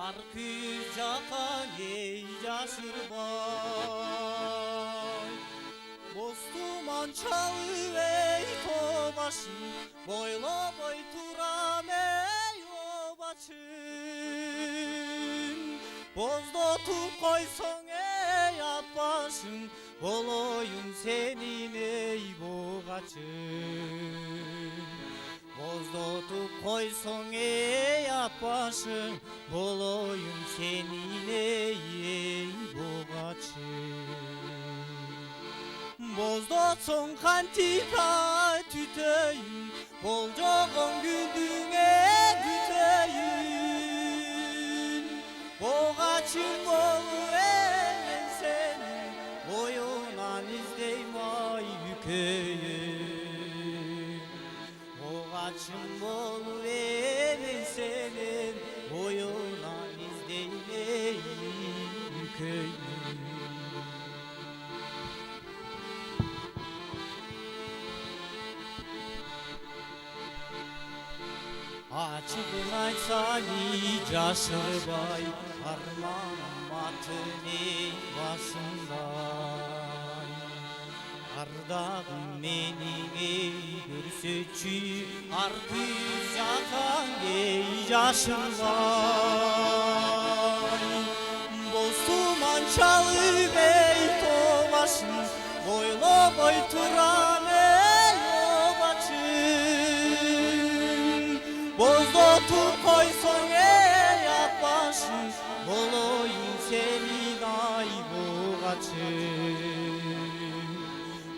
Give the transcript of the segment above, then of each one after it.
Arkı jakan ey yaşırbay Bostuman çalı ey tobaşın Boyla boy turam ey obaçın Bozdotup koyson ey atbaşın Boloyun senin ey boğaçın Bozdotup koyson ey atbaşın Boloyun senin ey boğaçın Bozdotson kantika tüteyim Bolcoğun güldüğüne tüteyim Boğaçın bolu elen senin Boyunan izdeyim ay yükeyim Boğaçın bolu elen senin Boyunan izdeyim ey yükeyim Açıkın açsani Caşırbay Harmanım matını başınday Ardağım benim ey gürsüçü Arkı jakan ey Caşırbay Bostuman çalı ey tobaşın Boyla boy turan ey obaçın Bozdotup koyson ey atbaşın Boloyun senin ay boğaçın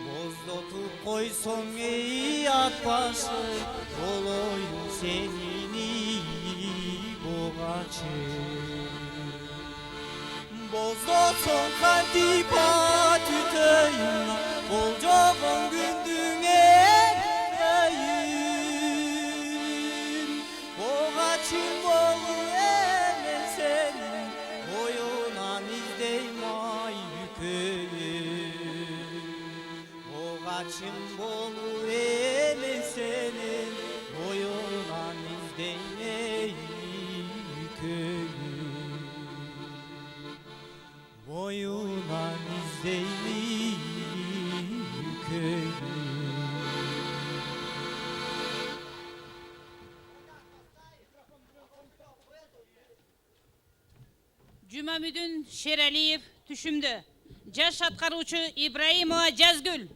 Bozdotup koyson ey atbaşın Boloyun senin ey boğaçın Bozdotson kantipa tüteyim Bolcoğun gündüğüne tüteyim Boğaçın bolu elen senin Boyunan izdeyim ay yükeyim Boğaçın bolu elen senin Boyunan izdeyim ey yükeyim Boyunan izdeyim yükeyim Cümamüdün Şeraliyev tüşümdü. Caş atkarıcı İbrahimova Cazgül.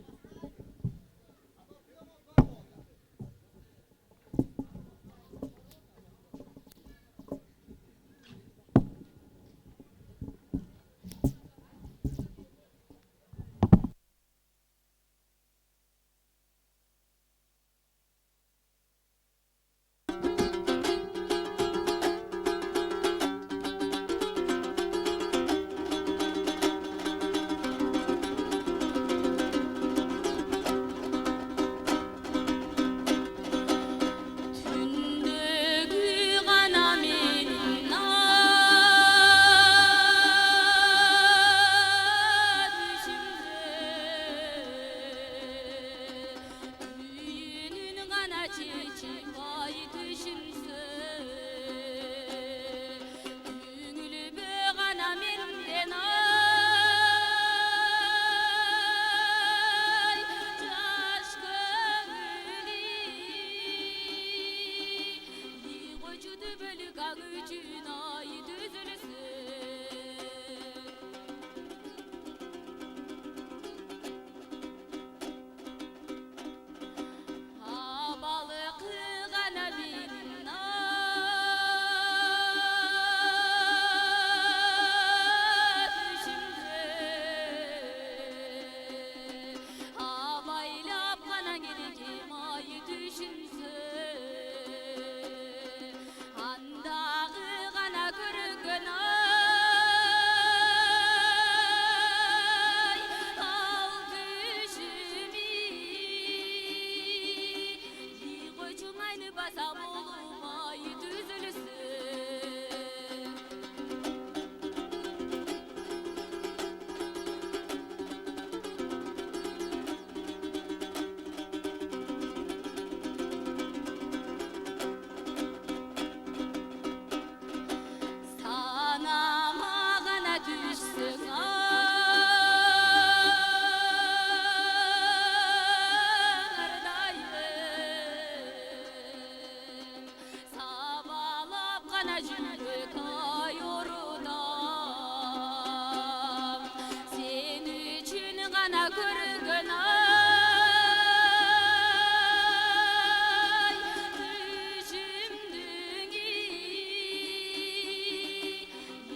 gana көрген ай düşümdün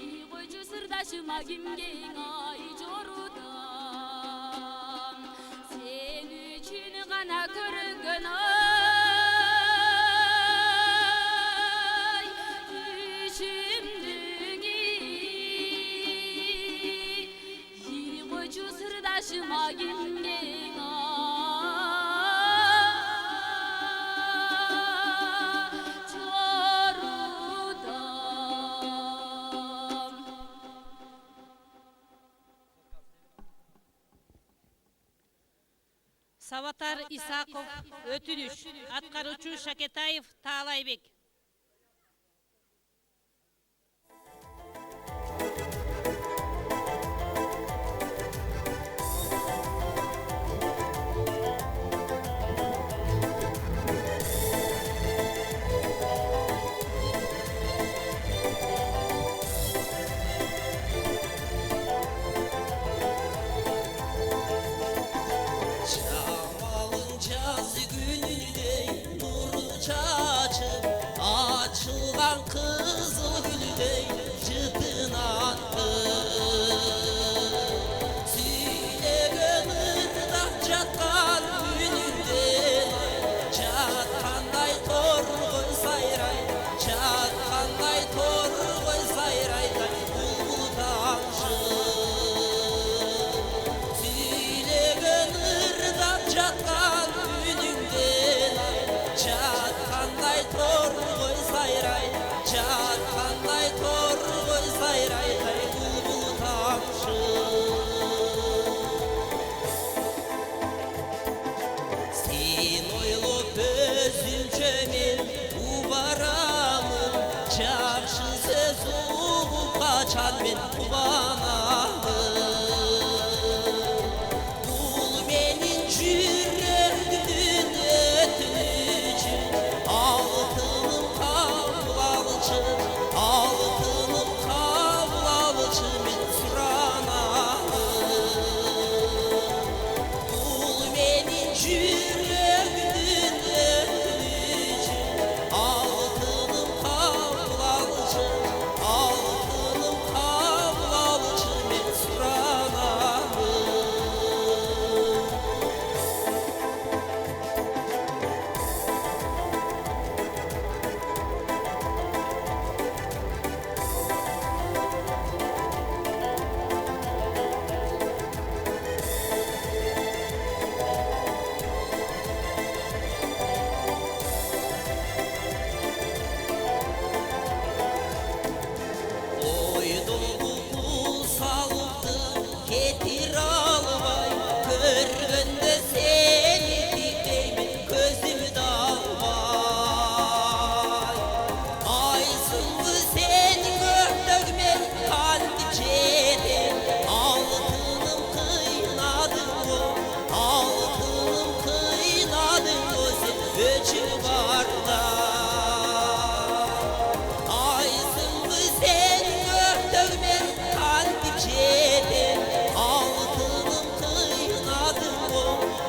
iyi koycu sırdaşıma kimgen ay jorudan sen üçün gana көрген ай düşümdün iyi koycu sırdaşıma kimgen ay jorudan. Саватар Исаков, өтүнүш. Аткаруучу Шакетаев Таалайбек. Şamalın caz gülüdey nurlu çaçıp açılgan kızıl gülüdey çıtınan Süylegen ırda çatkan gününden çatkanday torgoy sayray çatkanday torgoy sayray bulbul taşı Süylegen ırda çatkan gününden çatkanday torgoy sayray çatkanday torgoy sayray bulbul taşı Sen oylup özümce men ubaramın Çarşı söz olup kaçan men ubanamın Bul benim yüreğimin ötünücü Altınım kavlalıcı Altınım kavlalıcı men suranamın Bul benim yüreğimin ötünücü Altınım kavlalıcı Altınım kavlalıcı men suranamın Oydum bu salıktım getir almay Görgünde seni dikeyim gözümü dalmay Aysındı sen gördükmen kalbi çetin Altınım kıynadın o Altınım kıynadın o sen göçü barda Aysındı sen gördükmen kalbi çetin Altınım kıynadın o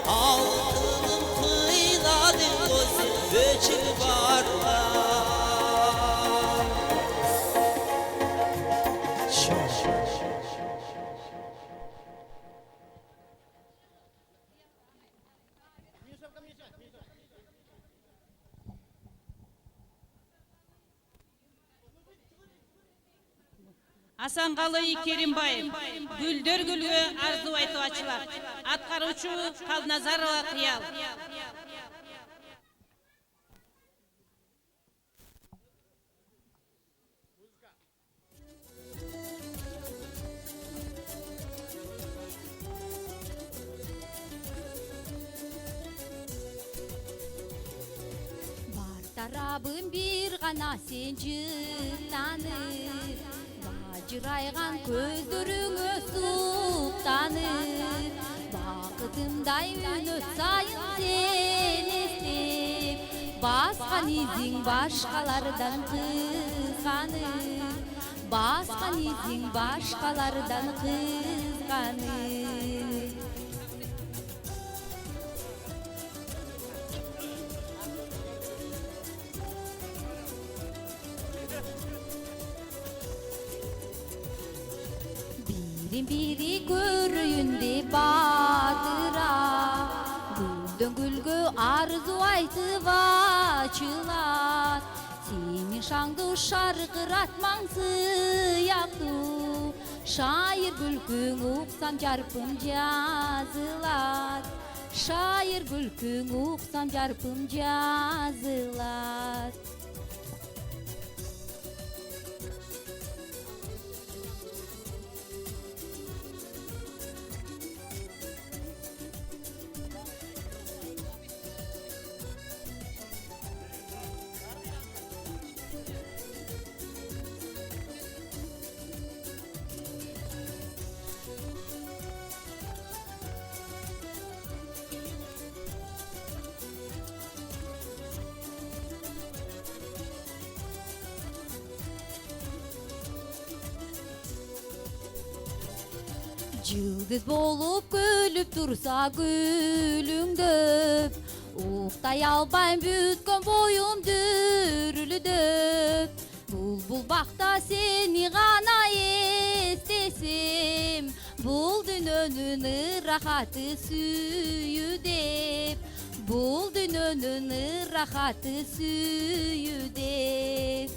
Altınım kıynadın o sen göçü barda Асанғалы Керимбаев, Гүлдөр гүлгө арзу айтыбачылар. Аткаруучу Калназарова Кыял. Бар тарабым bir gana sen жыттанып Бажырайган көздөрүңө суктанып Бакытымдай өнөт сайын сен эстеп Баскан изиң башкалардан кызганып Баскан изиң башкалардан кызганып Birin biri görüyünde batıra Gülden gülgü arzu aytıp açılar Senin şаңды şarkıratman sıyaktu Şair gülkün uqsam jarpım жазылар Şair gülkün uqsam jarpım жазылар Yıldız bolup gülüp dursa gülüngдөп Uqтай албайм бүткөн боюм дүрүлүдөп Бул бакта сени гана эстесем Бул дүйнөнүн ырахаты сүйүү деп Бул дүйнөнүн ырахаты сүйүү деп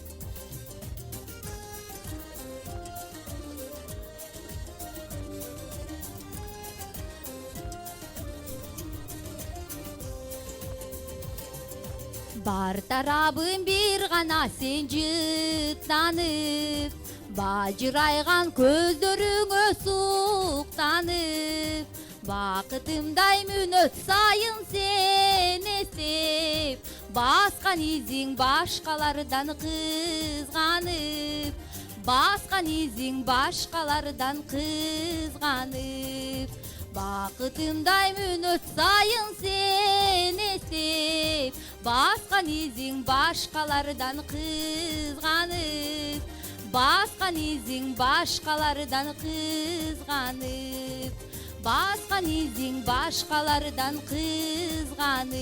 Бар тарабым бир гана сен жыттанып Бажырайган көздөрүңө суктанып Бакытымдай мүнөт сайын сен эстеп Баскан изиң башкалардан кызганып Баскан изиң башкалардан кызганып Бакытымдай мүнөт сайын сен эстеп Баскан изиң башкалардан кызганып Баскан изиң башкалардан кызганып Баскан изиң башкалардан кызганып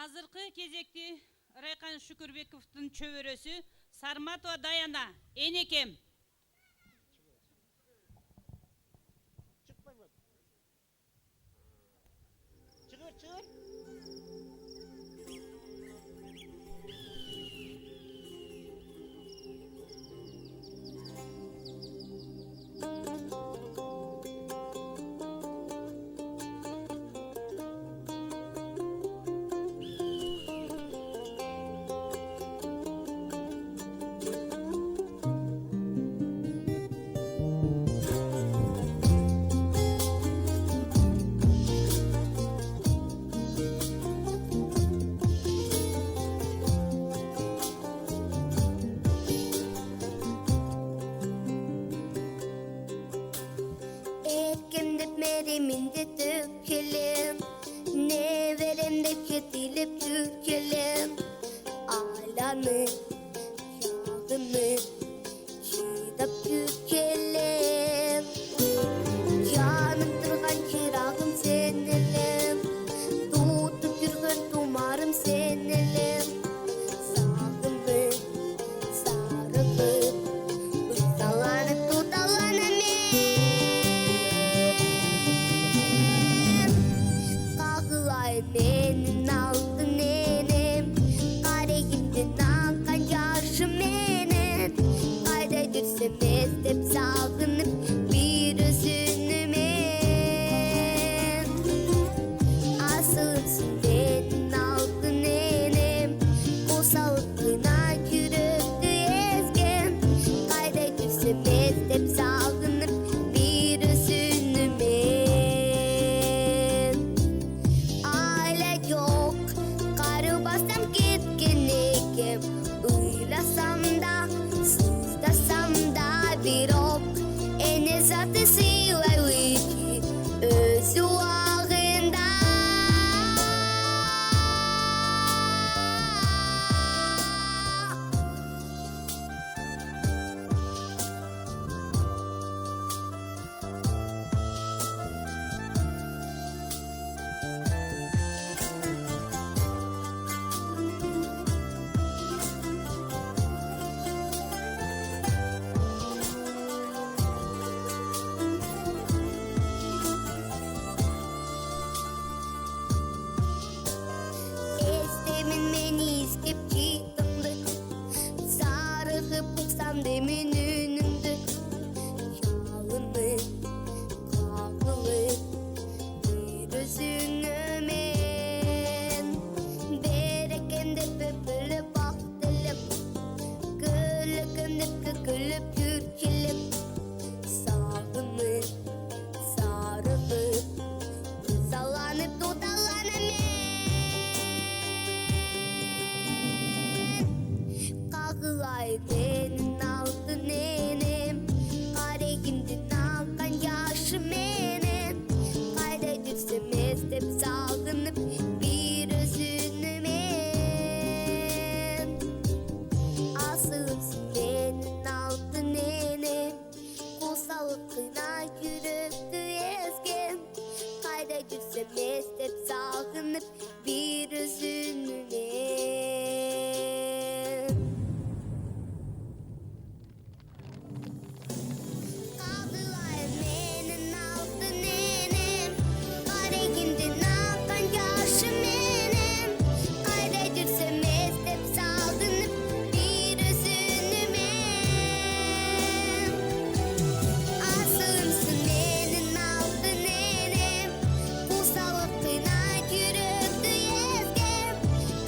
Азыркы кезекти Райкан Шүкүрбековдун чөбөрөсү Сарматова Даяна, энекем. Minde dökelim, ne verem de ketilip dökelim. Alanı, yağını, çiğdap dökelim. Yanıp durgan çırağım senelim, tutup yürgün tumarım senelim. Sağımı, sarılıp, ıstalanıp tudalanım. Benim altın nenem Karayimden akan yaşım benim Kayda düşsem hep sağınıp bir üzünümen Asılsın benim altın nenem Kusalıklığına yürüktü ezgen Kayda düşsem hep sağınıp bir üzünümen Bastam ketkenekem Uylasam da, sızlasam da bir ok Ene zatı silay wiki özü ağında gülüp türkülüp sağınıp sarılıp sallanıp dudaklanım Kağılay benim altın enem Karegimden alkan yaşı menem Kayda düşsem estep sağınıp bir özünü men Asılımsın benim altın enem Kusalıkına yürüktü ezgem Kayda düşsem estep sağınıp bir özünü men Kaldılar benim altın enem Karegimden akan yaşı menem Kayda düşsem estep sağınıp bir özünü men Asılımsın benim altın enem Kusalıkına yürüktü ezgem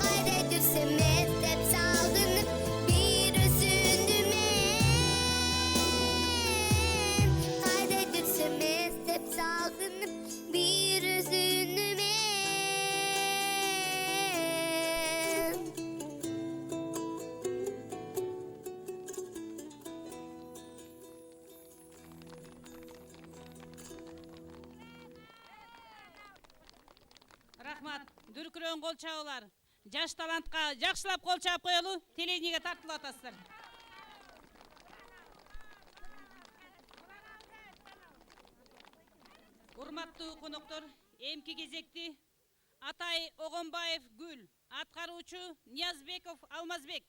Kayda düşsem estep sağınıp bir özünü men Kayda düşsem estep sağınıp bir özünü men Рахмат. Дүркүрөн кол чабуулар. Жаш талантка жакшылап кол чаап коелу. Телевидениеге тартылып атасыздар. Урматтуу коноктор, эмки кезекти Атай Огонбаев Гүл, аткаруучу Ниязбеков Алмазбек.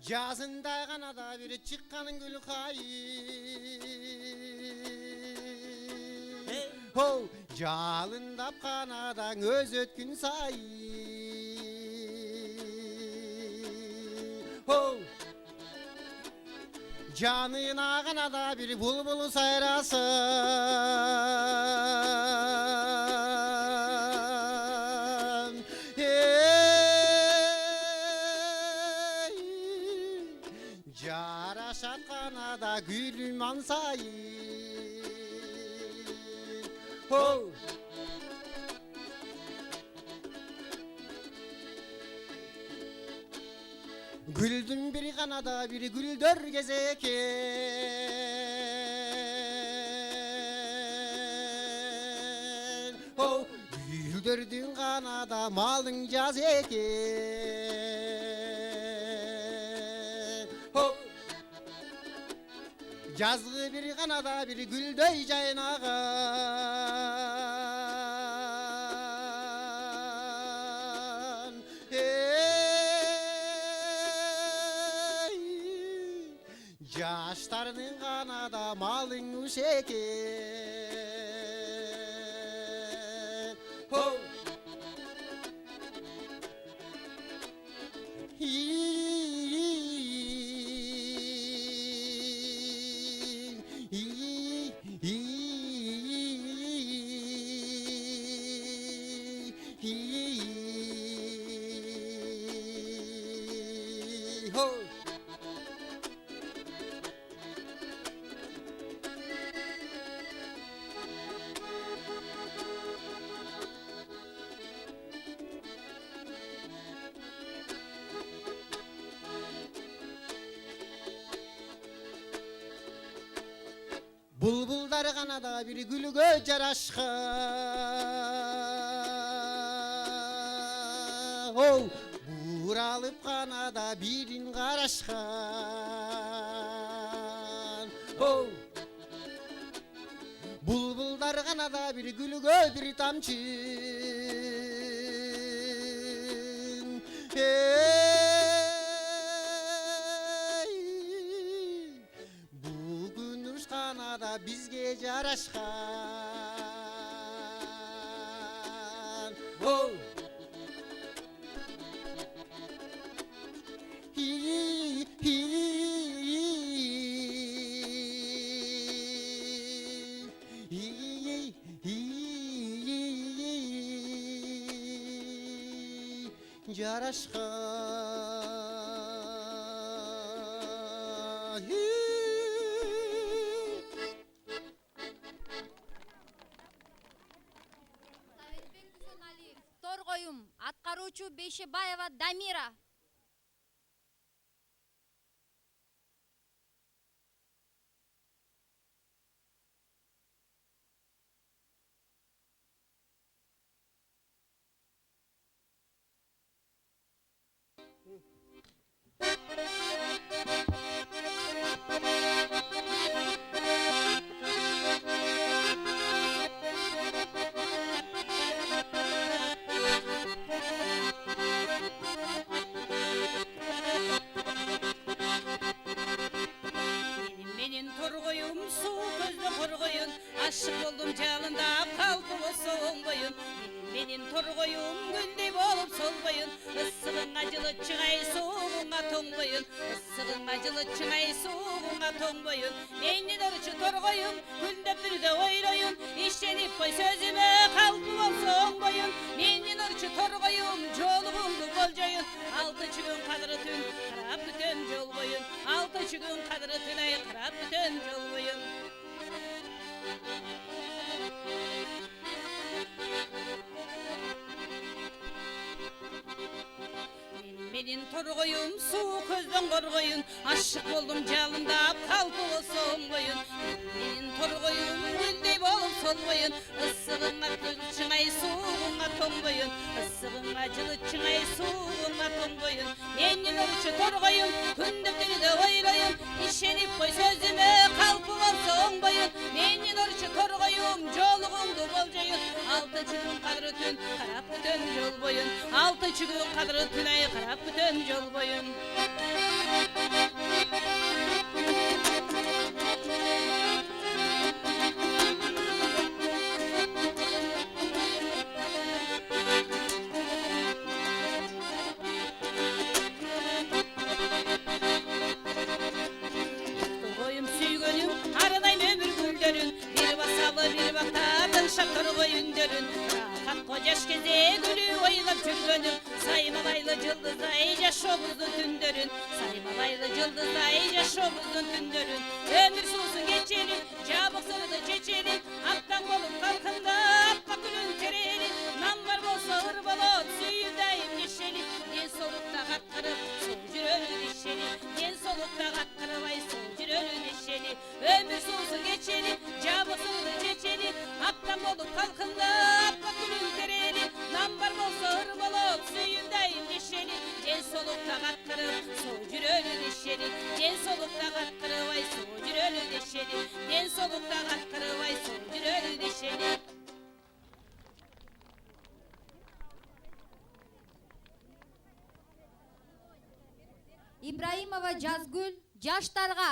Жазында ғана да бері шыққаның гүл қайын Оу, жалындап қанадаң өз өткін сайын Оу, жанына ғана да бір бұлбұл сайрасын Жарашат қанада гүлім ансайын Оу Гүлдің бір қанада бір гүлдер кезекен Оу Гүлдердің қанада малың жаз екен Оу Жазғы бір қанада бір гүлдөй жайнаған Жаштардың қанада малың үш екен Оу Bulbullar kanada bir gülüge caraşkan Oh, buralıp kanada birin karaşkan Oh, bulbullar kanada bir gülüge bir tamçın жарашқан оу жарашқан Советбек Дүйсеналиев, Торгоюм, аткаруучу Бейшебаева Дамира. Менин торгоюм суу көздө коргоюн ашык болдум жалында калды болсо оңбоюн менин торгоюм гүлдөй болуп солбоюн ысыгыңа жылы чыгай суугуңа тоңбоюн ысыгыңа жылы чыгай суугуңа тоңбоюн менин орчу торгоюм күндөп бирде ойлоюн ишенип кой сөзүмө калды болсо оңбоюн менин орчу торгоюм жолугуңду болжоюн алтынчы күн кадыры түн карап бүтөм жол боюн алтынчы күн кадыры түн ай карап бүтөм жол боюн менин торгоюм суу көздөн коргоюн ашык болдум жалындап калды болсо оңбоюн менин торгоюм гүлдөй болуп солбоюн ысыгыңа чыңай суугуңа тоңбоюн ысыгыңа жылы чыңай суугуңа тоңбоюн менин орчу торгоюм күндө түндө ойлоюн ишенип кой сөзүмө калпы болсо оңбоюн менин орчу торгоюм жолугуңду болжоюн алтынчы күн кадыры түн карап бүтөм жол боюн алтынчы күн кадыры түн ай карап бүтөм жол боюн Торгоюм сүйгөнүм арынайм өмүр күндөрүн бир басалы бир бактатын шакыргой үндөрүн рахатко жаш кезде күлүп ойлоп жүргөнүм саймалайлы жылдыздай жашообуздун түндөрүн саймалайлы жылдыздай жашообуздун түндөрүн өмүр суусун кечели жабык сырды чечели аттан болуп калкында аппа күнүн терели нам бар болсо ыр болот сүйүү дайым нешели ден соолукта каткырып сол жүрөрү нешели ден соолукта каткырып ай сол жүрөрү нешели өмүр суусун кечели жабык сырды чечели аттан болуп калкында аппа күнүн терели нам бар болсо ыр болот сүйүү дайым нешели ден соолукта каткырып сол жүрөрү нешели ден соолукта каткырып ай сол жүрөрү нешели ден соолукта каткырып ай сол жүрөрү нешели Ибраимова Жазгүл, жаштарга.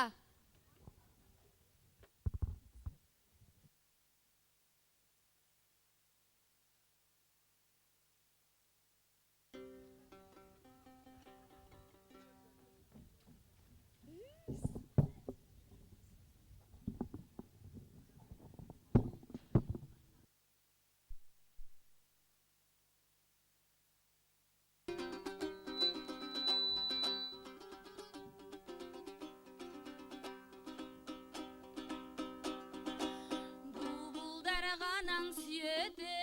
Buldaraganan siyede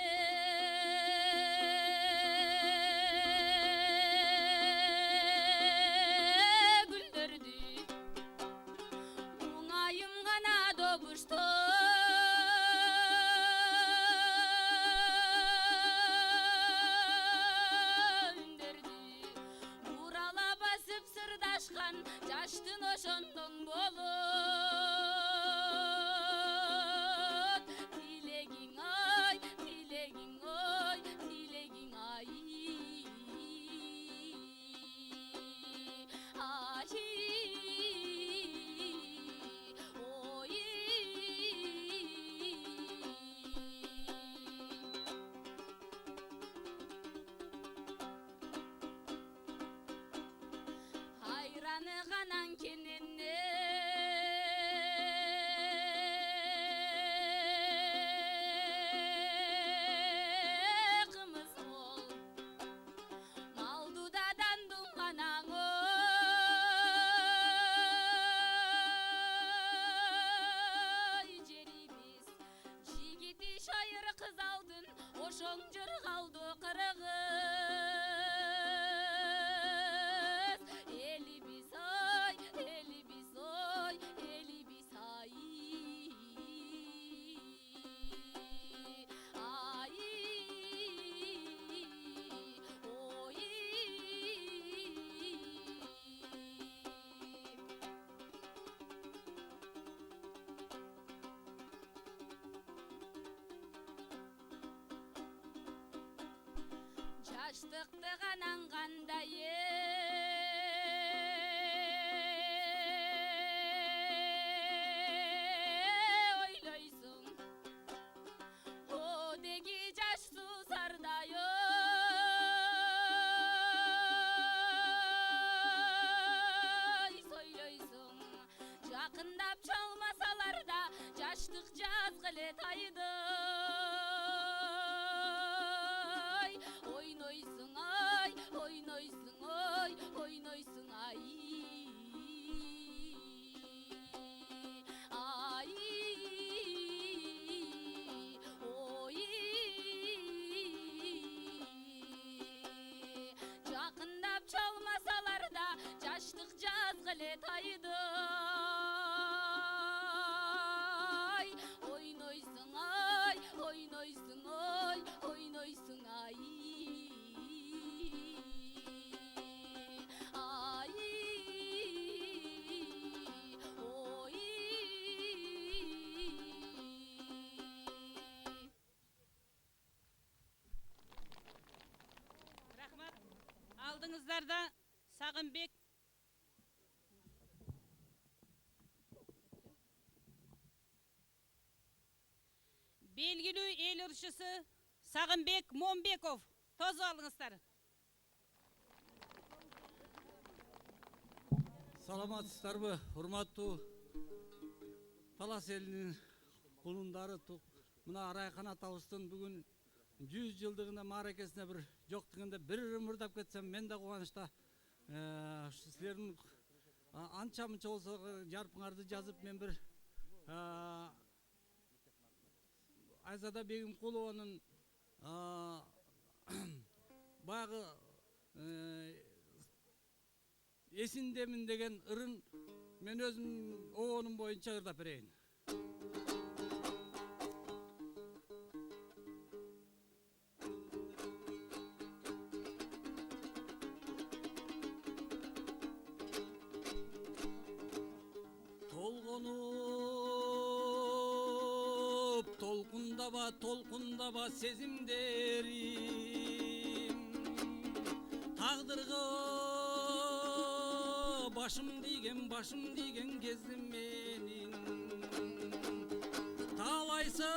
güldürdü Muңайым гана добушто үндөрдү Урала басып сырдашкан жаштын ошондон болот Тилегиң ай, тилегиң ой, тилегиң ай Ай, ой kenenne kımız ol maldu da dandum ananı jerimiz jigiti şayır kız aldın oşoň jırgaldı kırgız elimiz ay elimiz oy elimiz ay ay oy жаштыкты канаңгандайы ойлойсуң одеги жаш суусардайы сойлойсуң жакындап чалмасалар да жаштык жазгыле тайды ойнойсуң ай ойнойсуң ой ойнойсуң ай ай ой жакындап чалмасалар да жаштык жазгыле тайды ойнойсуң ай ойнойсуң ой ойнойсуң ай ай ой Рахмат. Алдыңыздарда Сағынбек белгилүү эл ырчысы Сағынбек Момбеков. Тозу алыңыздар. Саламатсыздарбы, урматтуу Талас элинин кулундары. Мына Арайхан атабыздын бүгүн 100 жылдыгына мааракесине бир жок дегенде бир мурдап кетсем мен да кубанычта. Силердин анча мынча болсо жарпыңарды жазып мен бир Айзада Бегимкулованын баягы эсиндемин деген ырын мен өзүм оонум боюнча ырдап берейин. Толгонуп толкундаба толкундаба сезимдерим тагдырга башым тийген кезим менин талайсыз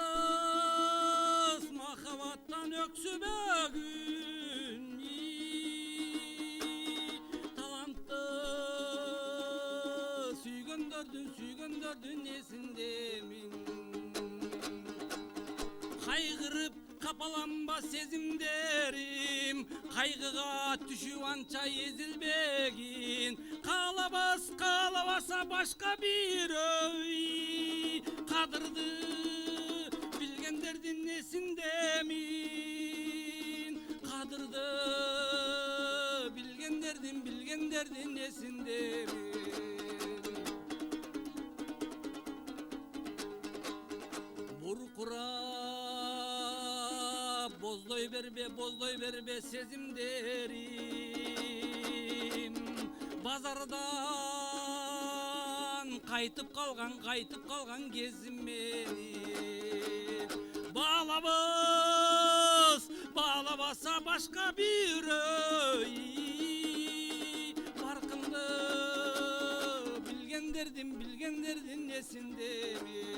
махабаттан өксүбөгүн талантты сүйгөндөрдүн эсиндемин кайгырып капаланба сезимдерим кайгыга түшүп анча эзилбегин каалабаса башка бир ой кадырды билгендердин эсиндемин кадырды билгендердин эсиндемин буркурап боздой бербе сезимдерим базардан кайтып калган кезим менин баалабаса башка бир ой баркымды билгендердин эсиндемин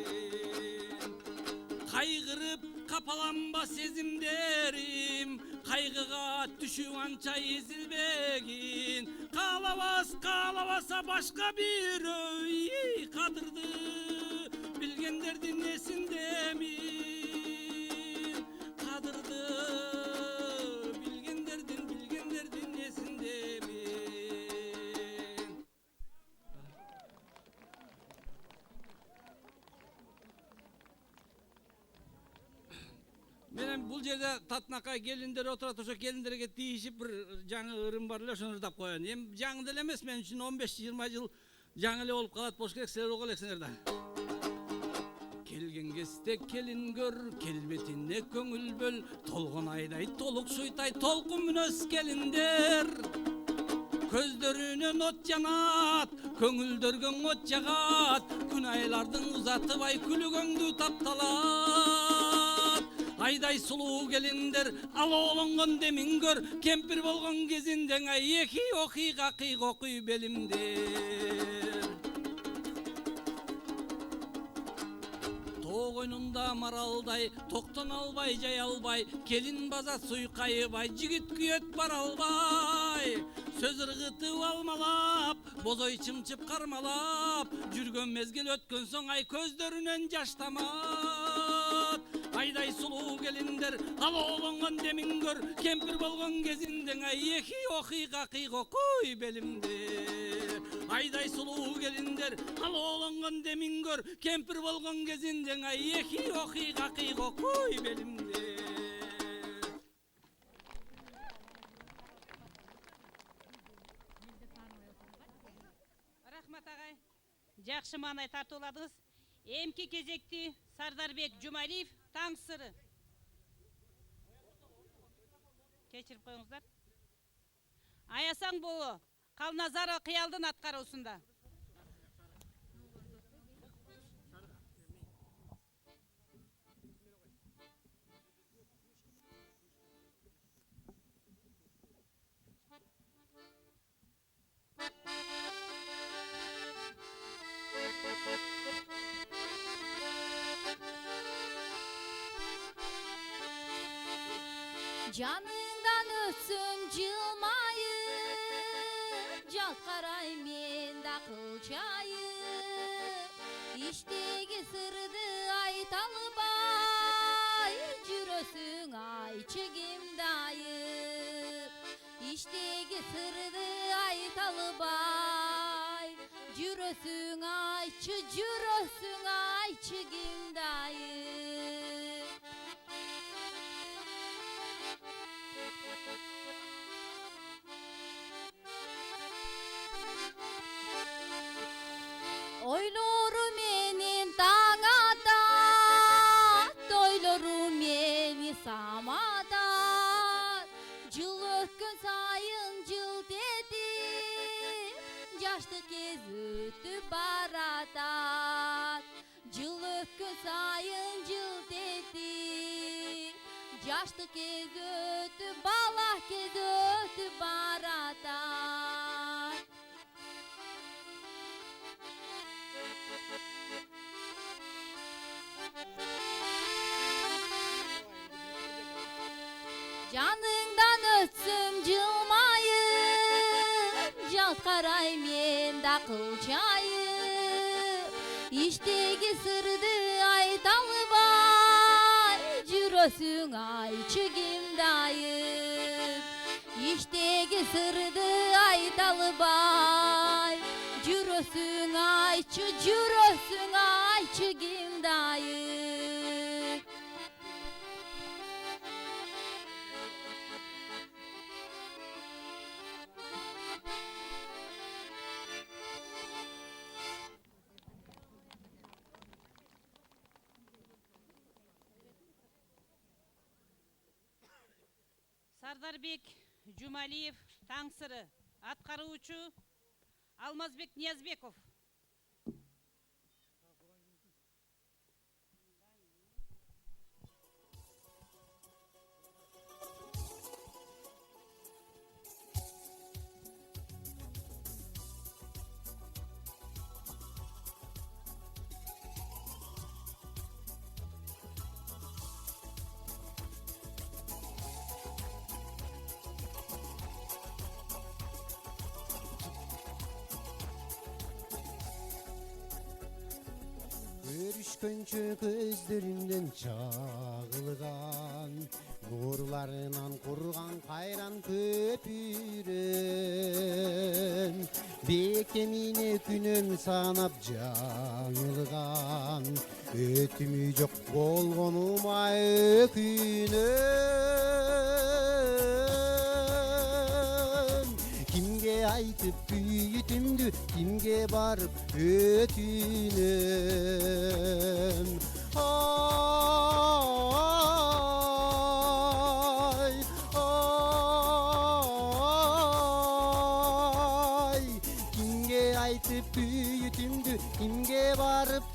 кайгырып капаланба сезимдерим кайгыга түшүп анча эзилбегин Kas kalabasa başka bir öy kadırdı. Bilgenlerdi nesinde mi? Kadırdı. Bilgenlerdi nesinde mi? Benim bu жерде татнакай келиндер отурат, ошо келиндерге тийишип bir жаңы ырым бар эле, ошону ырдап коеюн. Эми жаңы деле эмес, мен үчүн 15-20 жыл жаңы эле болуп калат болуш керек, силер уга элексиңер да. Келген кезде келин көр, келбетине көңүл бөл, толгон айдай, толук суйтай, толкун мүнөз келиндер. Көздөрүнөн от жанат, көңүлдөргөн от жагат, күн айлардын узатыбай күлүгөңдү тапталат. Айдай сулуу келиндер, ал оолонгон демин көр, кемпир болгон кезинден ай эки окуйга кыйк окуй белимдер. Тоо койнунда маралдай, токтон албай, жай албай, келин база суйкайбай, жигит күйөт бара албай. Сөз ыргытып алмалап, бозой чымчып кармалап, жүргөн мезгил өткөн соң ай көздөрүнөн жаш тамат. Айдай сулуу келиндер, ал оолонгон демин көр, кемпир болгон кезинден ай эки окуйга кыйк окуй белимдер. Айдай сулуу келиндер, ал оолонгон демин көр, кемпир болгон кезинден ай эки окуйга кыйк окуй белимдер. Рахмат агай. Жакшы маанай тартууладыңыз. Эмки кезекти Сардарбек Жумалиев Таң сыры. Кечирип коюңуздар. Аясаң боо Калназарова кыялдын аткаруусунда. Canından ötsün cılmayıp, Calt karay men da kılçayıp, İşteki sırdı aytalbay, Jürösüň ayçygim dayıp. İşteki sırdı aytalbay, Jürösüň ayçygim dayıp. Oyloru menin taň atat, oyloru meni samadat. Jıl ötkün sayın jylt edip, jaşlyk kez ötüp baratat. Jıl ötkün sayın jylt edip, jaşlyk kez ötüp, bala kez ötüp baratat. Canından ötsün cılmayıp, Jalt karay men da kılçayıp, İşteki sırdı aytalbay, Jürösüň ayçygim dayıp. İşteki sırdı aytalbay, Jürösüň ayçygim dayıp. Сардарбек Жумалиев Таң сыры. Аткаруучу Алмазбек Ниязбеков. түшкөнчө көздөрүндөн чагылган нурларынан курган кайран көпүрөн бекемине күнөм санап жаңылган өтүмү жок болгонума өкүнөм кимге айтып күйүтүмдү кимге барып өтүнөм ай кимге айтып күйүтүмдү кимге барып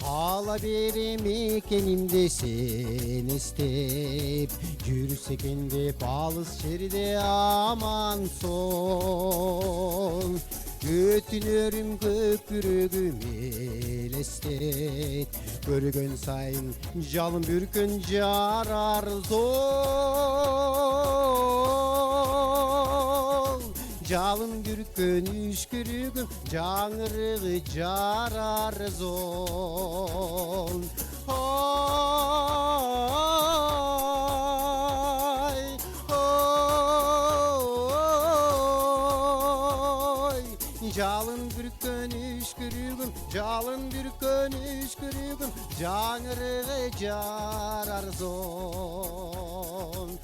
Ала берем экенимде сен эстеп жүрсекен деп алыс жерде аман сол өтүнөрүм көкүрөгүм элестет көргөн сайын жалын бүркөн жарар зол жалын бүркөн үшкүрүгүм жаңырыгы жарар зол ой ой жалын бүркөн үшкүрүгүм жалын бүркөн үшкүрүгүм жаңырыгы жарар зол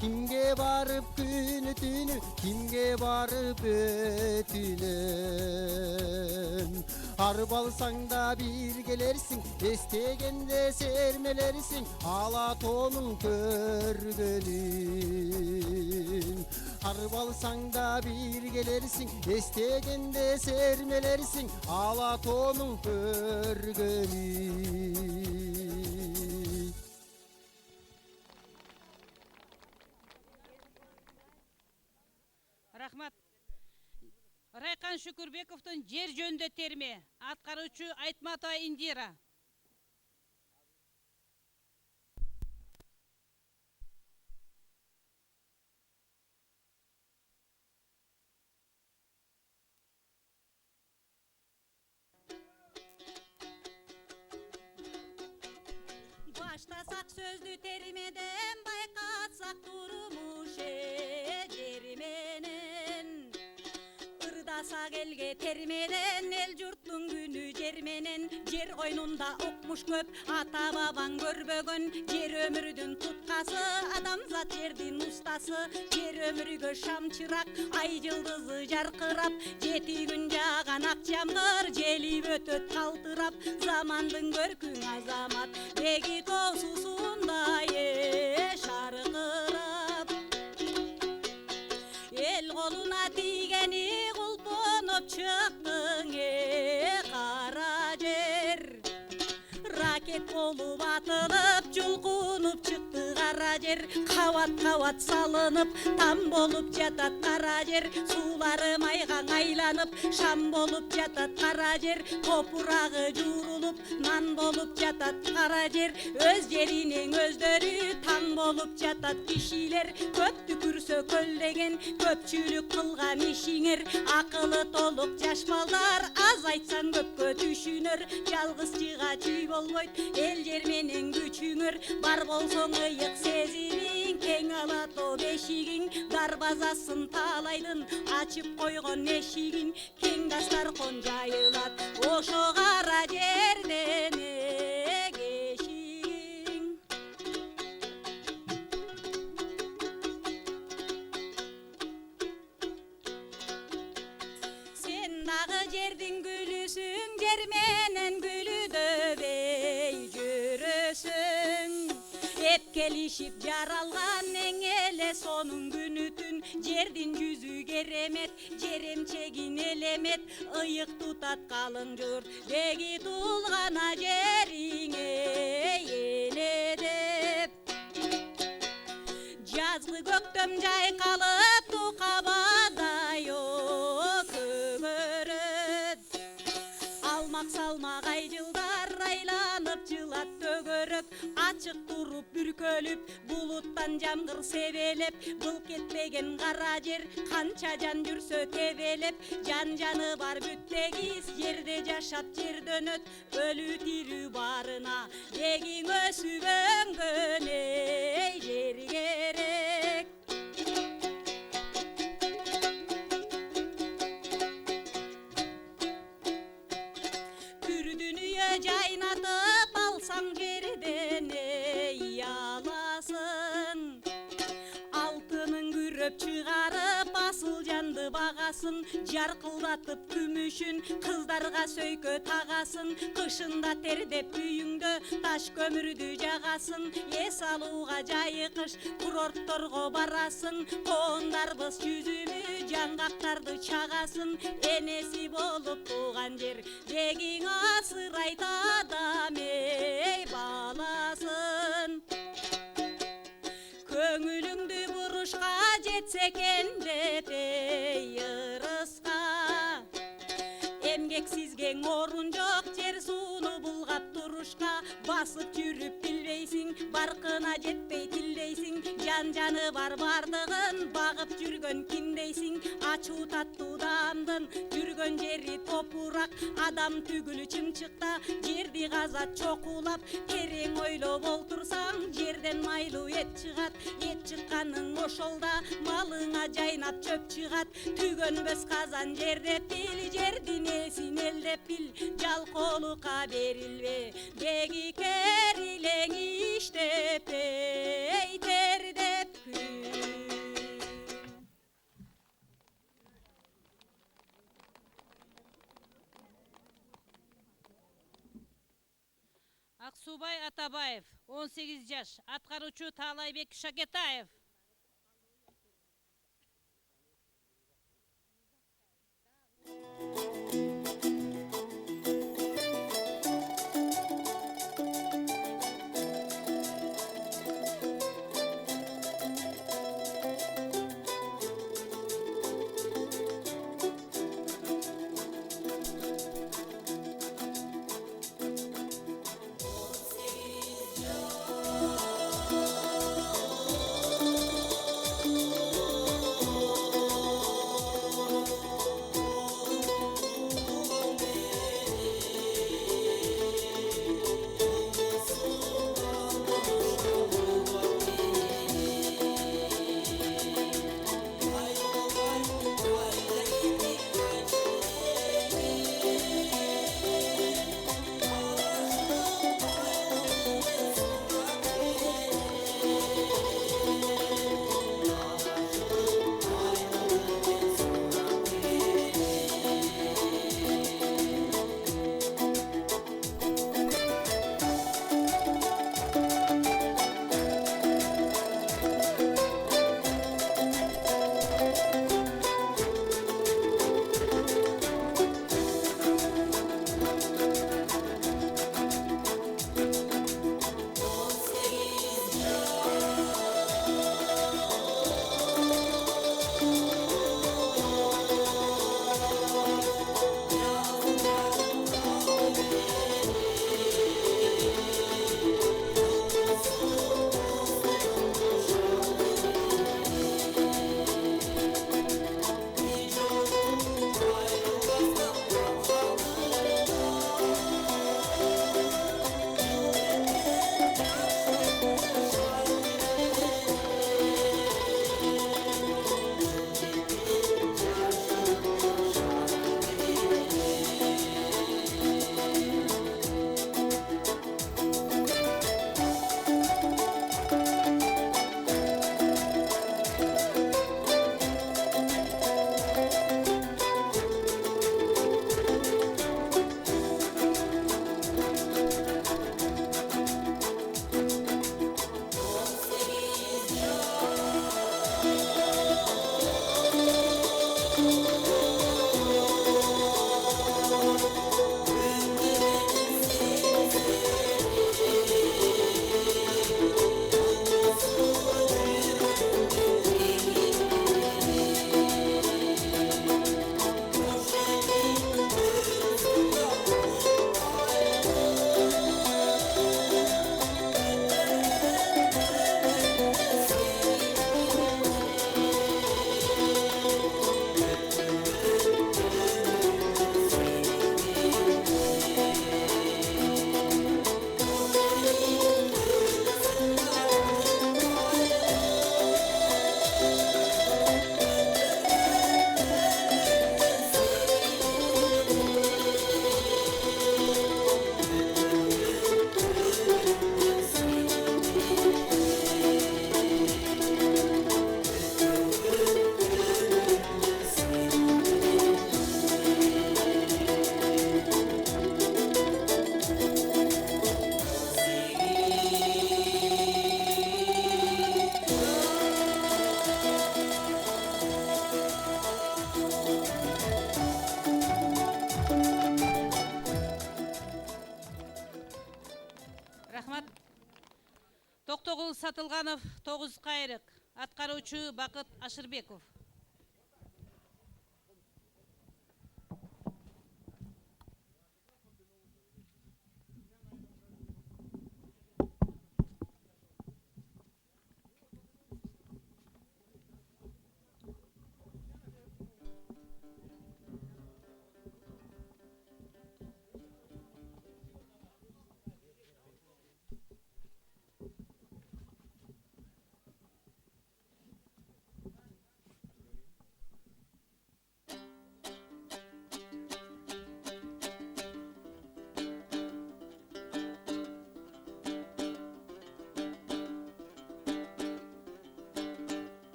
kimge barıp günü tünü kimge barıp ötünüm arbalsan da bir gelersin estegende sermelersin alatonun körgönün arbalsan da bir gelersin estegende sermelersin alatonun körgönün. Рахмат. Райқан Шүкірбековтың жер жөнді терме. Атқарушы Айтматова Индира. Баштасақ сөзді термеден байқатсақ тұрмыш жерменен ырдаса келге термеден ел жұрттың күні жерменен жер қойнында оқмыш көп ата бабаң көрбөгөн жер өмірдің тұтқасы адамзат жердің ұстасы жер өмірге шам чырақ ай жылдызы жарқырап жеті күн жаған ақ жамғыр желіп өтөт қалтырап замандың көркің азамат беги тосусундай шарқырап ел қолына тигені құлпынып шықтың қара жер ракет болып атылып жұлқынып шықты қара жер жер, кабат салынып, там болуп жатат кара жер, суулары майга айланып, шам болуп жатат кара жер, топурагы жуурулуп, нан болуп жатат кара жер, өз жеринин өздөрү таң болуп жатат кишилер, көптү күрсө көлдеген, көпчүлүк кылган ишиңер, акылы толук жаш балдар, аз айтсаң көпкө түшүнөр, жалгызчыга чүй болбойт, эл жер менен күчүңөр, бар болсоң ыйык сезимиң, кең алато бешигиң, дарбазасын таалайдын, ачып койгон эшигин, кең дастаркон жайылат, ошо кара жерден эгешиң. Сен дагы жердин гүлүсүң, жер менен гүлүдөбөй жүрөсүң. Эпкелишип жаралган эң эле сонун күнү түн, жердин жүзү керемет, жер эмчегин элемет, ыйык тутат калың журт, деги тулгана жериңе эледеп. Жазгы көктөм жайкалып, тукабадай көгөрөт, алмак салмак ай жылдар айланып жылат төгөрөк, ачык туруп бүркөлүп, булуттан жамгыр себелеп, былк этпеген кара жер, канча жан жүрсө тебелеп, жаны бар бүттегиз жерде жашап жердөнөт, өлү тирүү барына дегиң өсүп өнгөн эй жер керек. Дүнүйө жайнатып алсаң жерден эй аласың, алтынын күрөп чыгарып асыл жанды багасың, жаркылдатып күмүшүн кыздарга сөйкө тагасың, кышында тердеп үйүңдө таш көмүрдү жагасың, эс алууга жайыкыш курортторго барасың, тоондарбыз жүзүмү жаңгактарды чагасың, энеси болуп тууган жер дегиң асырайт адам эй баласын. Көңүлүңдү бурушка жетсе экен деп эй ырыска, эмгексизге орун жок, жер сууну булгап турушка, басып жүрүп билбейсиң, баркына жетпей тилдейсиң, жаны бар бардыгын багып жүргөн кимдейсиң, ачуу таттуу даамдын жүргөн жери топурак, адам түгүл чымчыкта жерди казат чокулап, терең ойлоп олтурсаң, жерден майлуу эт чыгат, эт чыкканың ошолда малыңа жайнап чөп чыгат, түгөнбөс казан жерде бил, жердин эсин элдеп бил, жалкоолукка берилбе, деги керилең иштеп эй тердеп күн. Аксубай Атабаев, 18 жаш, аткаруучу Таалайбек Шакетаев. Токтогул Сатылганов 9 кайрык. Аткаруучу Бакыт Ашырбеков.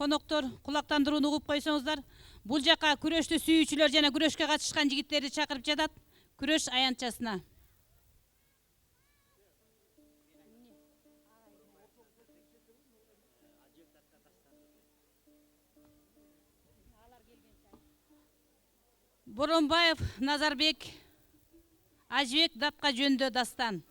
Коноктор, кулактандырууну угуп койсоңуздар, бул жака күрөштү сүйүүчүлөр жана күрөшкө катышкан жигиттерди чакырып жатат. Күрөш аянтчасына. Боронбаев Назарбек, Ажбек датка жөндө дастан.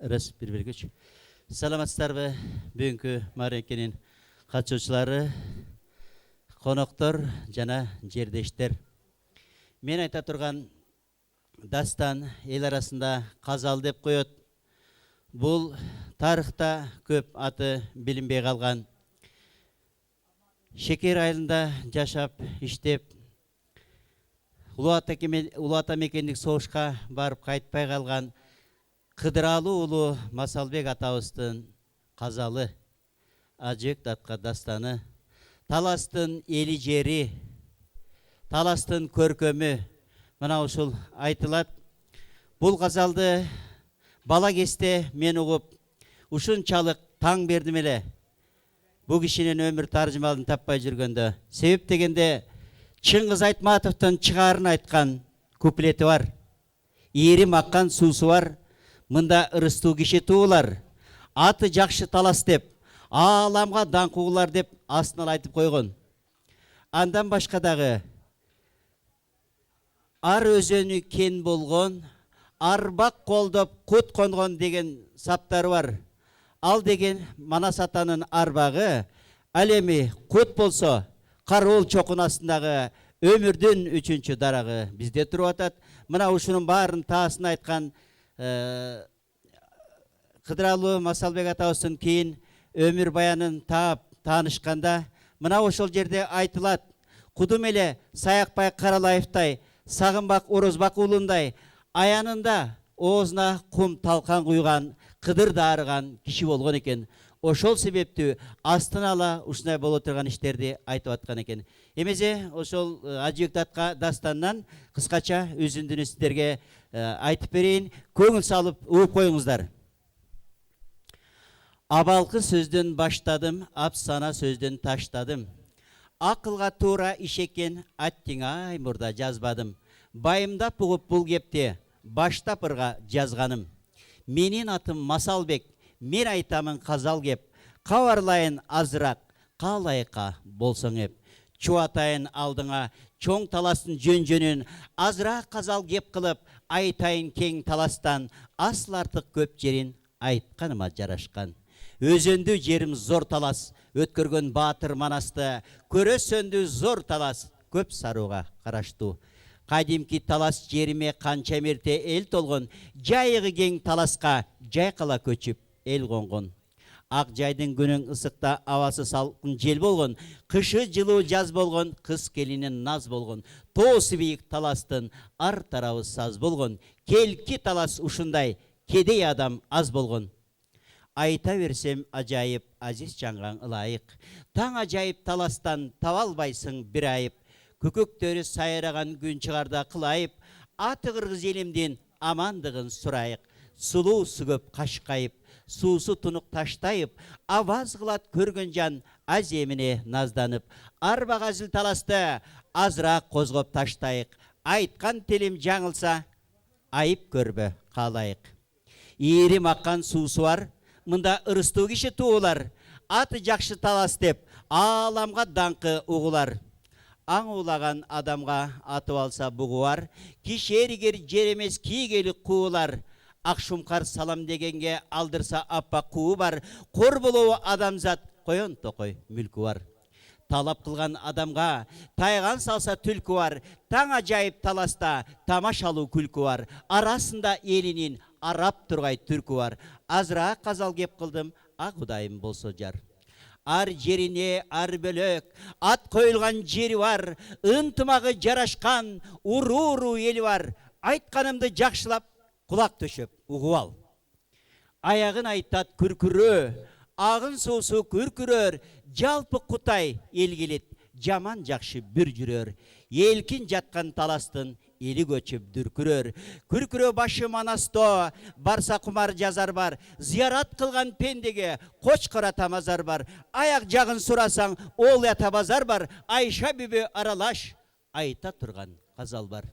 Рас бир-биргеч. Саламатсыздарбы, бүгүнкү мааракенин катчылары, коноктор жана жердештер. Мен айта турган дастан эл арасында казал деп коет. Бул тарыхта көп аты билинбей калган. Шекер айылында жашап, иштеп, Улуу ата мекендик согушка барып кайтпай калган Кыдыралуу уулу Масалбек атабыздын казалы, Ажек датка дастаны, таластын эли жери, таластын көркөмү мына ушул айтылат. Бул казалды бала кезде мен угуп, ушунчалык таң бердим эле. Бу кишинин өмүр таржымалын таппай жүргөндө. Себеп дегенде Чыңгыз Айтматовтун чыгарын айткан куплети бар. Иерим аккан суусу бар. Мында ырыстуу киши туулар. Аты жакшы талас деп, ааламга даңкуулар деп астынан айтып койгон. Андан башка дагы ар өзөнү кен болгон, арбак колдоп кут конгон деген саптары бар. Ал деген Манас атанын арбагы, ал эми кут болсо, кароол чокун астындагы өмүрдүн 3-чү дарагы бизде туруп атат. Мына ушунун баарын таасын айткан Кыдыралуу Масалбек атабыздын кийин өмүр баянын таап таанышканда мына ошол жерде айтылат. Кудум эле Саякбай Каралаевтай, Сагынбак Орозбак уулундай аянында оозуна кум талкан куйган, кыдыр даарыган киши болгон экен. Ошол себептүү астын ала ушундай боло турган иштерди айтып аткан экен. Эмесе ошол Ажыбек дастанынан кыскача үзүндүнү сиздерге айтып берейин. Көңүл салып угуп коюңуздар. Абалкы сөздөн баштадым, апсана сөздөн таштадым. Акылга туура иш экен, аттиңай мурда жазбадым. Байымдап угуп бул кепти, баштап ырга жазганым. Менин атым Масалбек, мен айтамын казал кеп. Кабарлайын азыраак, каалайка болсоң эп. Чуатайын алдыңа, чоң таластын жөн-жөнүн, азыраак казал кеп кылып, айтайын кең таластан, асыл артык көп жерин айтканыма жарашкан. Өзөндү жерим зор талас, өткөргөн Баатыр Манасты, көрөсөндү зор талас, көп сарууга караштуу. Кадимки талас жериме канча мерте эл толгон, жайыгы кең таласка жайкала көчүп эл конгон. Ак жайдын күнүң ысыкта абасы салкын жел болгон, кышы жылуу жаз болгон, кыз келинин наз болгон. Тоосу бийик таластын ар тарабы саз болгон, келки талас ушундай, кедей адам аз болгон. Айта берсем ажайып, азиз жанган ылайык. Таң ажайып таластан таба албайсың бир айып. Көкөктөрү сайраган күн чыгарда кылайып, аты кыргыз элимдин амандыгын сурайык. Сулуу сүгөп кашкайып, суусу тунук таштайып, аваз кылат көргөн жан аз эмине назданып. Арбага зил таласты азыраак козгоп таштайык. Айткан телим жаңылса, айып көрбө каалайык. Иерим аккан суусу бар, мында ырыстуу киши туулар. Аты жакшы талас деп, ааламга даңкы угулар. Аң улаган адамга атып алса бугу бар. Кишеригер жер эмес кийгели куулар. Акшумкар салам дегенге алдырса аппак куу бар. Кор болобу адамзат, коен токой мүлкү бар. Талап кылган адамга тайган салса түлкү бар. Таң ажайып таласта тамашалуу күлкү бар. Арасында элинин арап тургай түркү бар. Азыраак казал кеп кылдым, а Кудайым болсо жар. Ар жерине ар бөлөк, ат коюлган жери бар. Ынтымагы жарашкан уруу эли бар. Айтканымды жакшылап кулак төшөп угуп ал. Аягын айтат күркүрөө, агын суусу күркүрөр. Жалпы Кутай эл келет, жаман жакшы бир жүрөр. Элкин жаткан таластын эли көчүп дүркүрөр. Күркүрөө башы Манасто, барса кумар жазар бар. Зиярат кылган пендеге кочкора тамазар бар. Аяк жагын сурасаң, ол ята базар бар. Айша биби аралаш, айта турган казал бар.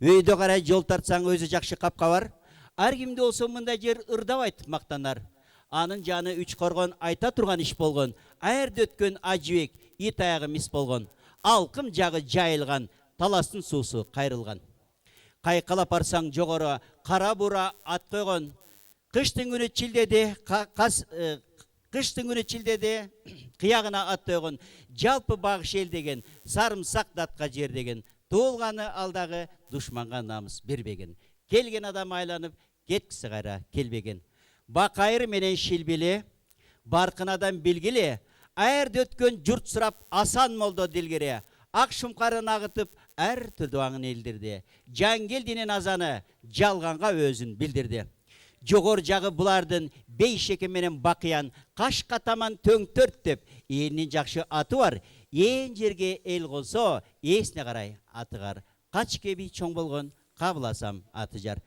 Өйдө карай жол тартсаң өзү жакшы капка бар. Ар кимде болсо мындай жер ырдап айтып мактанар. Анын жаны 3 коргон айта турган иш болгон. Аерде өткөн Ажыбек ит аягы мис болгон. Алкым жагы жайылган, таластын суусу кайрылган. Кайкалап барсаң жогору кара бура ат койгон. Кыштын күнү чилдеде кыягына ат койгон. Жалпы багыш эл деген, сарымсак датка жер деген. Туулганы алдагы душманга намыс бербеген. Келген адам айланып, кеткиси кайра келбеген. Бакайыр менен шилбили, баркынадан билгиле, аерде өткөн журт сурап асан молдо дилгере. Ак шумкарын агытып, ар түрдүү аңын элдирди. Жангелдинин азаны жалганга өзүн билдирди. Жогор жагы булардын бейшеки менен бакыян, кашка таман төң төрт деп, элинин жакшы аты бар. Ээн жерге эл колсо, эсине карай атыгар. Кач кеби чоң болгон, кабыласам аты жар.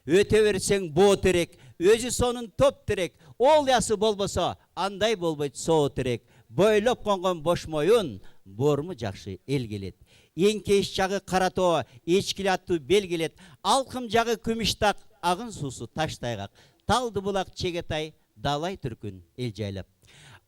Өтө берсең боо терек, өзү сонун топ терек. Ол ясы болбосо, андай болбойт соо терек. Бойлоп конгон бош моюн, борму жакшы эл келет. Эңкейиш жагы Каратоо, Эчкил аттуу бел келет. Алкым жагы Күмүштак, агын суусу Таштайгак. Талды булак Чегетай, далай түркүн эл жайлап.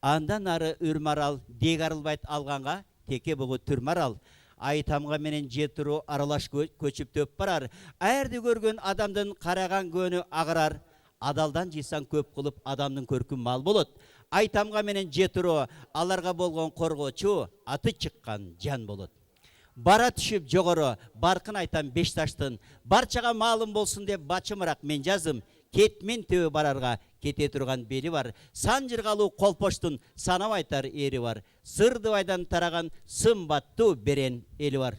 Андан ары Үрмарал, Дегарылбайт алганга, Теке бугу Түрмарал. Айтамга менен Жетиру аралаш көчүп төп барар. Әрді көргөн адамдын караган көнү агырар. Адалдан жыйсаң көп кылып адамдын көркүн мал болот. Айтамга менен Жетиру аларга болгон коргоочу, аты чыккан жан болот. Бара түшүп жогору, баркын айтам Бешташтын. Барчага маалым болсун деп бачымыраак мен жазым. Кетмен төбө барарга кете турган бели бар. Санжыргалуу колпоштун санап айтар ери бар. Сырдыбайдан тараган сымбаттуу берен эли бар.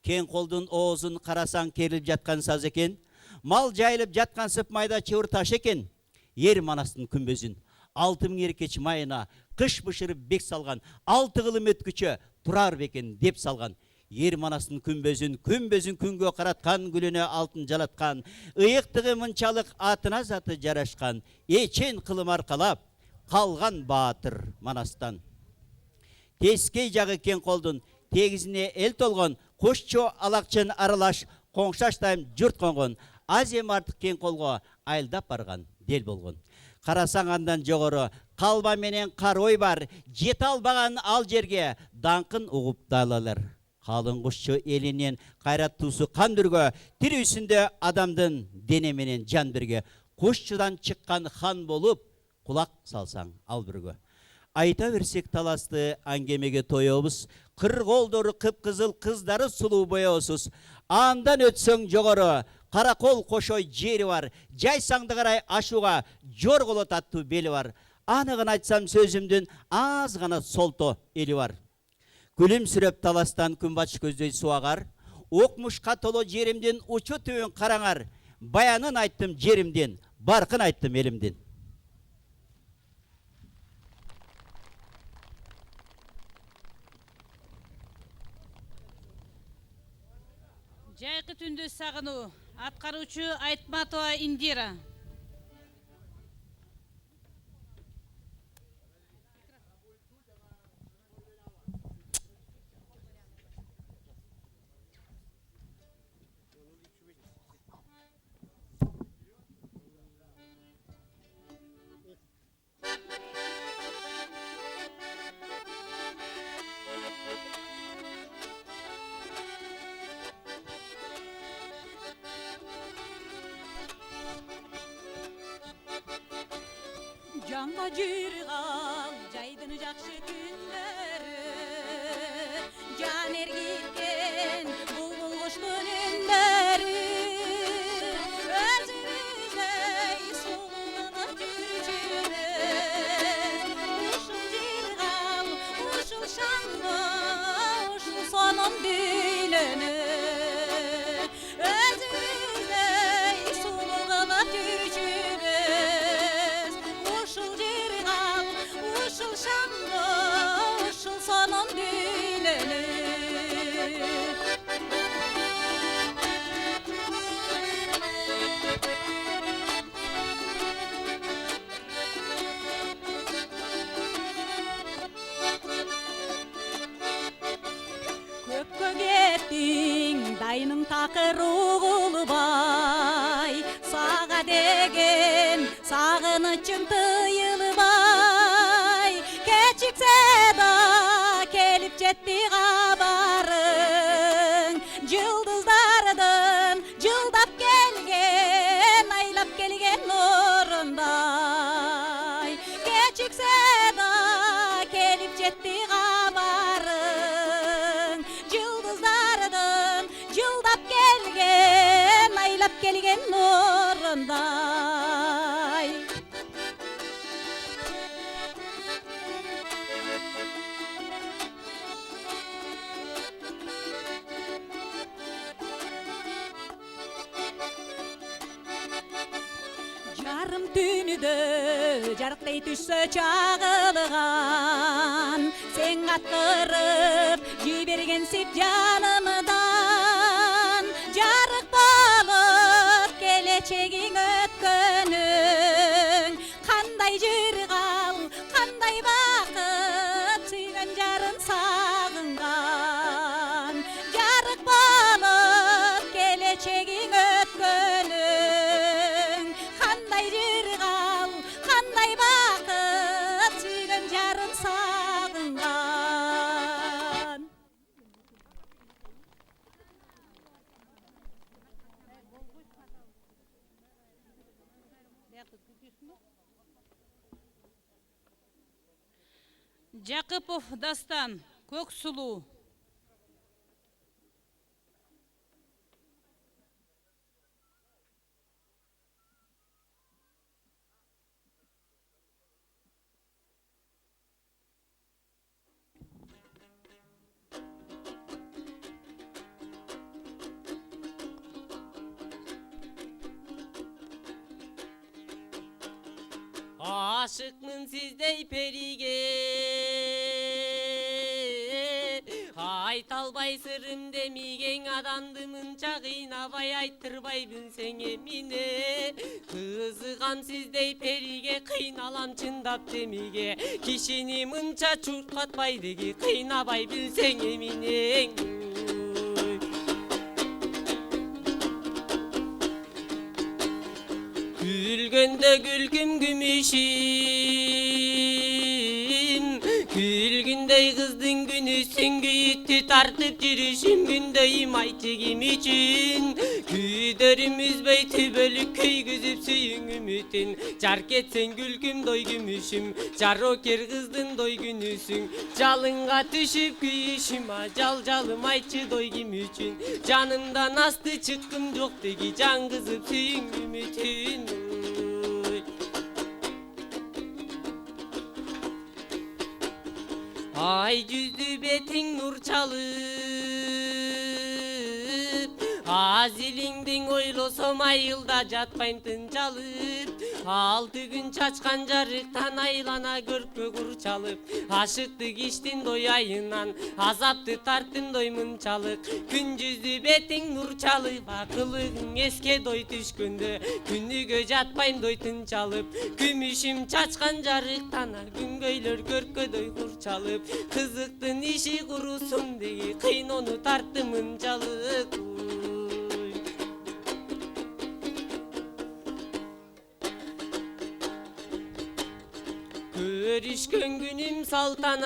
Кен колдун оозун карасаң керилип жаткан саз экен. Мал жайылып жаткан сып майда чыбыр таш экен. Ер манастын күмбөзүн 6000 эркеч майына кыш бышырып бек салган. 6 кылым өткүчө турар бекен деп салган. Ер манастын күмбөзүн күнгө караткан, гүлүнө алтын жалаткан. Ыйыктыгы мынчалык атына заты жарашкан. Эчен кылым аркалап калган баатыр манастан. Тескей жагы кен колдун тегизине эл толгон. Кушчу алакчын аралаш коңшаштайм журт конгон. Аз эми артык кен колго айылдап барган дел болгон. Карасаң андан жогору калба менен карой бар. Жете албаган ал жерге даңкын угуп далалар. Калын кушчу элинен кайраттуусу кан дүргө, тирүүсүндө адамдын дене менен жан бирге. Кушчудан чыккан хан болуп кулак салсаң ал биргө. Айта берсек таласты аңгемеге тоёбуз. Кырголдору кыпкызыл, кыздары сулуу боёсуз. Андан өтсөң жогору Каракол кошой жери бар. Жайсаңды карай ашууга жорголот аттуу бели бар. Аныгын айтсам сөзүмдүн аз гана солто эли бар. Күлүмсүрөп таластан күнбатыш көздөй суагар. Окмушка толо жеримдин учу түбүн караңар. Баянын айттым жеримден, баркын айттым элимден. Жайкы түндү сагынуу. Аткаруучу Айтматова Индира. Жанга жыргал жайдын жакшы күндөрү, жан эргиткен булбул куштун үндөрү, өзүбүздөй сулууну жүрчүбүз. Ушул жыргал, ушул шаңды, ушул сонун дүйнөнү, өзүбүздөй сулууну жүрчүбүз. Ушул шаңды, ушул сонун дүйнөнү. Көпкө кеттиң, дайының такыр угулбай, сага деген сагынычың тыйылбай. Кечиксе да келип жетти кабарың, жылдыздардын жылдап келген, айлап келген нурундай. Кечиксе да келип жетти кабарың, жылдыздардын жылдап келген, айлап келген нурундай. Жарым түнүдө жарыктай түшсө чагылган, сен каткырып жибергенсип жанымдан. Жарык болуп келечегиң өткөнүң, кандай жыргал, кандай бакыт, сүйгөн жарым Жақыпов Дастан, Көксулу. Aşıkmın sizdey perige, aytalbay sırrım demigen adamdımınça kıynabay ayttırbay bilsen emine. Kızıgam sizdey perige, kıynalam çındap demige, kişini mınça çurtlatbay degi kıynabay bilsen emine. Gülgünde gülgüm gümüşüm, gülgündey kızdın günüsün, güyüttü tartıp yürüyüşüm gündeyim ayçegim için. Güdörümüz beyti bölük köy güzüp suyun ümitin, çark etsen gülgüm doy gümüşüm, çarroker kızdın doy günüsün. Calınga düşüp güyüşüm, cal calım ayçı doy gümüşün, canımdan astı çıkkım yok degi can kızıp suyun ümitin. Ay yüzlü betin nur çalıp, azilingdin oylosam ayılda jatpayın tınçalıp. 6 gün çaçkan jarıktan aylana görkmö kur çalıp, aşıktık içtin doyayınan, azaptı tarttın doymunçalık. Gündüzlü betin nur çalıp, akılığın eske doy düşkündü, günlügö jatpayın doy tınçalıp. Gümüşüm çaçkan jarıktan, gün göylör görkö doy kur çalıp. Kızıktın işi kurusun degi, kıyın onu tarttı mınçalık. Görüşkön günüm saltanat,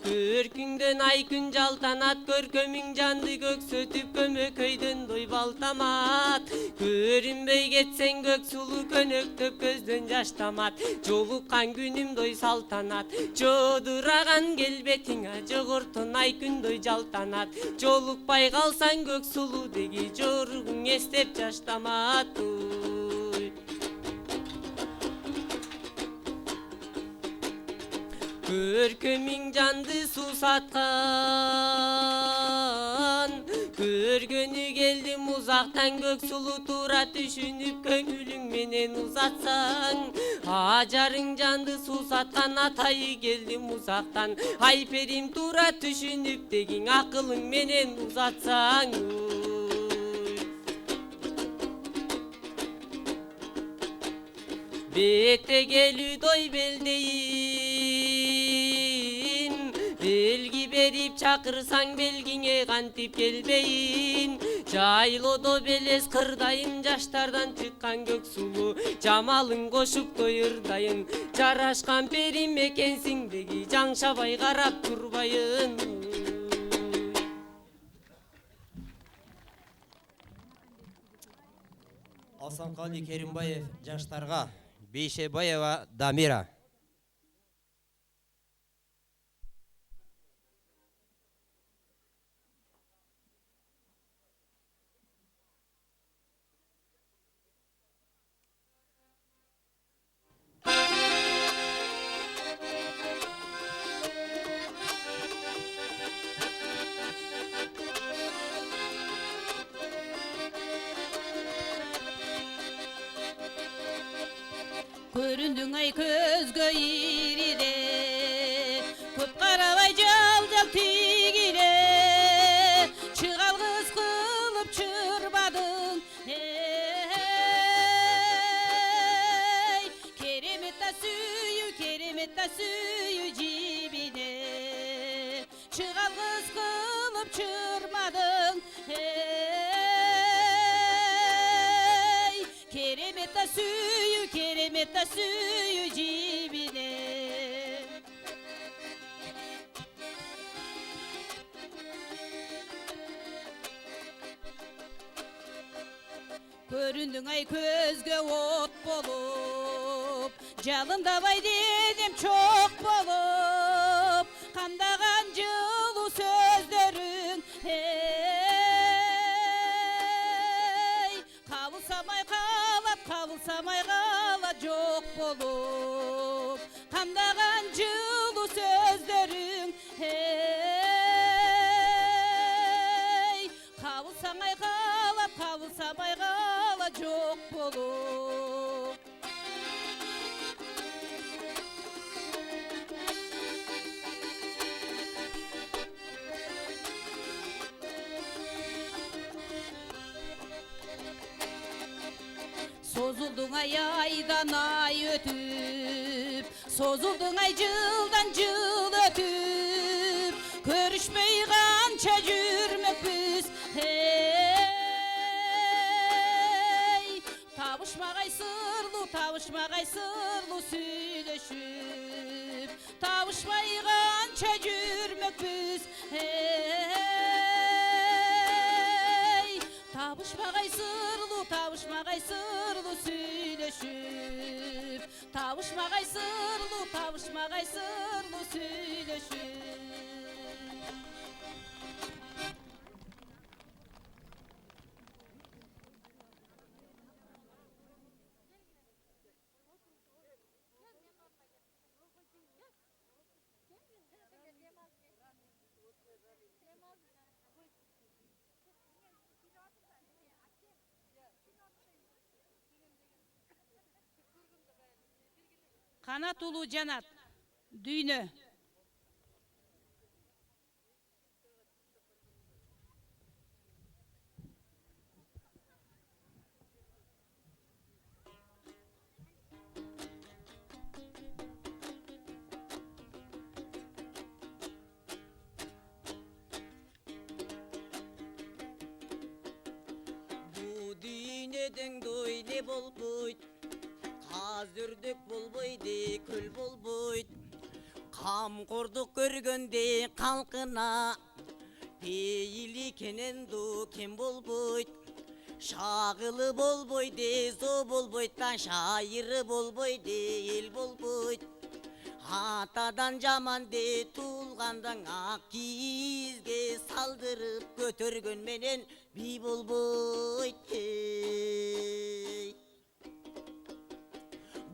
görkünden ay gün caltanat, görkömün candı gök sötüp gömö köyden doy baltamat. Görünbey geçsen gök sulu könöktөp gözden yaştamat, jolukkan günüm doy saltanat. Joduragan gelbetiңe jogorton ay gün doy jaltanat, jolukpay kalsan gök sulu degi jorugun estep yaştamat. Görkөmün candı susatkan, görgönü geldim uzaktan, gök sulu tura düşünüp köngülüң menen uzatsan. Ajarың candı susatkan, atayı geldim uzaktan, ayperim tura düşünüp degin akılың menen uzatsan. Bete gelü doy beldeyin, belgi berip çakırsan belgine kantip gelbeyin. Jaylodo beles kırdayın, jaştardan çıkkan gök sulu, jamalın koşup doyurdayın. Jaraşkan perim ekensin degi, janşabay karap turbayın. Асанқали Керимбаев жаштарға, Бейшебаева Дамира. Көрүндүң ай көзгө ирире, көп карабай жал жал тигире. Чыгал кыз кылып чырбадың, керемет та сүйүү жибине. Чыгал кыз кылып чырмадың, керемет та сүйүү жибине. Көрүндүң ай көзгө от болуп, жалындабай дедим чок болуп, кандаган жылуу сөздөрүң, кабылсамай калат жок болуп, кандаган жылуу сөздөрүң, кабылсамай калат жок болуп. Sozulduğun ay aydan ay ötüp, sozulduğun ay жылдан жыл ötüp, görüşmey kança жүрмек biz, hey. Tavuşmagay sırlı süйлöşüp, tavuşmay kança жүрмек biz, hey. Tavuşmagay sırlı süйлöşüp, tavuşmagay sırlı süйлöşüp. Kanat ulu canat, düğünü. Bu düğüneden doy ne bolboyt, Hazırdık bolboydu, kül bolboyt. Kamkorduk görgönde kalkına, Peyili kenen du kim bolboyt. Şağılı bolboydu, zo bolboyttan şairı bolboydu, el bolboyt. Hatadan jamande tulgandan ak kiyizge saldırıp götürgön menen bi bolboyt.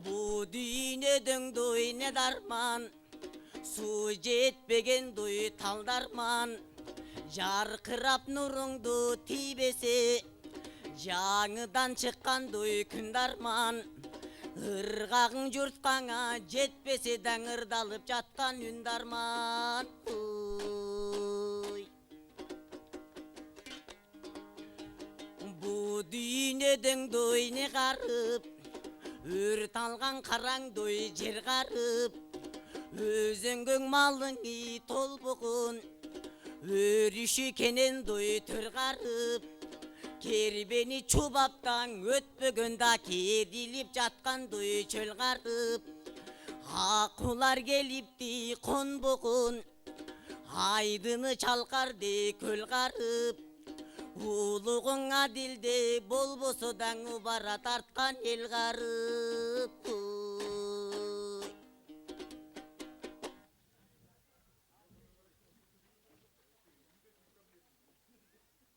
Bu düğüneden doy ne darman, su jetpegen doy taldarman. Jarkırap nurungdu tibese, жаңыдан чыккан доy күн дарман. Ыргагың журткаңа жетпесе даңырдалып жаткан үн дарман. Бу дүйнөдөн доy не карып, өрт алган караң доy жер карып. Өзөңгөң малың толбогун, өрүшү кенен доy төр карып. Кербени чубаптан өтпөгөндө керилип жаткан доy чөл карып. Акулар келипти конбогун, айдыны чалкарды көл карып. Улугуң адилде болбосо даңы бара тарткан эл карып.